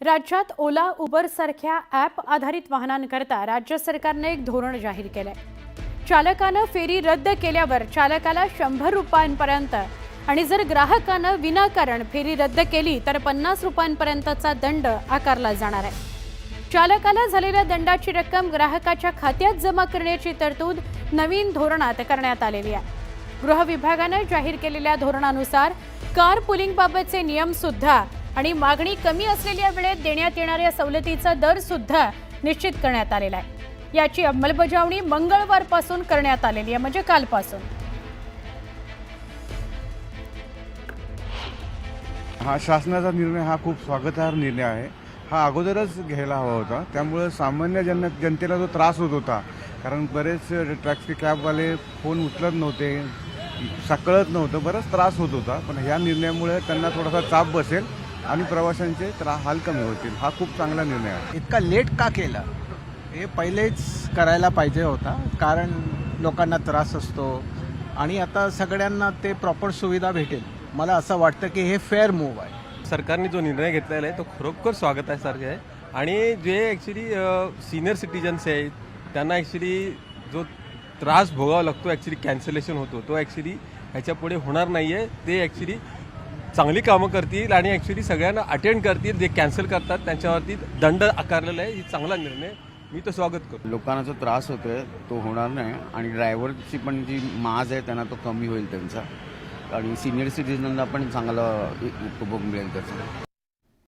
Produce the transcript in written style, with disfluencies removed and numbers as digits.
राज्यात ओला उबर सारख्या ॲप आधारित वाहनांकरता राज्य सरकारने एक धोरण जाहीर केलंय। चालकानं फेरी रद्द केल्यावर चालकाला 100 रुपयांपर्यंत आणि जर ग्राहकानं विनाकारण फेरी रद्द केली तर 50 रुपयांपर्यंतचा दंड आकारला जाणार आहे। चालकाला झालेल्या दंडाची रक्कम ग्राहकाच्या खात्यात जमा करण्याची तरतूद नवीन धोरणात करण्यात आलेली आहे। गृह विभागाने जाहीर केलेल्या धोरणानुसार कार पुलिंगबाबतचे नियम सुद्धा आणि मागणी कमी असलेल्या वेळेत देण्यात येणाऱ्या सवलतीचा दर सुद्धा निश्चित करण्यात आलेला आहे। याची अंमलबजावणी मंगळवारपासून करण्यात आलेली आहे, म्हणजे कालपासून। हा शासनाचा निर्णय हा खूप स्वागतार्ह निर्णय आहे। हा अगोदरच घ्यायला हवा होता, त्यामुळे सामान्य जनतेला जो त्रास होत होता, कारण बरेच टॅक्सी कॅबवाले फोन उचलत नव्हते, कळत नव्हतं, बराच त्रास होत होता। पण ह्या निर्णयामुळे त्यांना थोडासा चाप बसेल आणि प्रवाशांचे हाल कमी होतील। हा खूप चांगला निर्णय आहे। इतका लेट का केला हे पहिलेच करायला पाहिजे होता, कारण लोकांना त्रास असतो आणि आता सगळ्यांना ते प्रॉपर सुविधा भेटेल। मला असं वाटतं की हे फेअर मूव्ह आहे। सरकारने जो निर्णय घेतलेला आहे तो खरोखर स्वागतासारखा आहे आणि जे ॲक्च्युली सिनियर सिटीजन्स आहेत त्यांना ॲक्च्युली जो त्रास भोगावा लागतो, ॲक्च्युली कॅन्सलेशन होतो, तो ॲक्च्युली ह्याच्यापुढे होणार नाही आहे। ते ॲक्च्युली चांगली कामं करतील आणि ॲक्च्युली सगळ्यांना अटेंड करतील। जे कॅन्सल करतात त्यांच्यावरती दंड आकारलेला आहे। ही चांगला निर्णय, मी तो स्वागत करतो। लोकांना जो त्रास होतोय तो होणार नाही आणि ड्रायव्हरची पण जी माज आहे त्यांना तो कमी होईल त्यांचा, आणि सिनियर सिटीजनला पण चांगला उपभोग मिळेल त्याचा।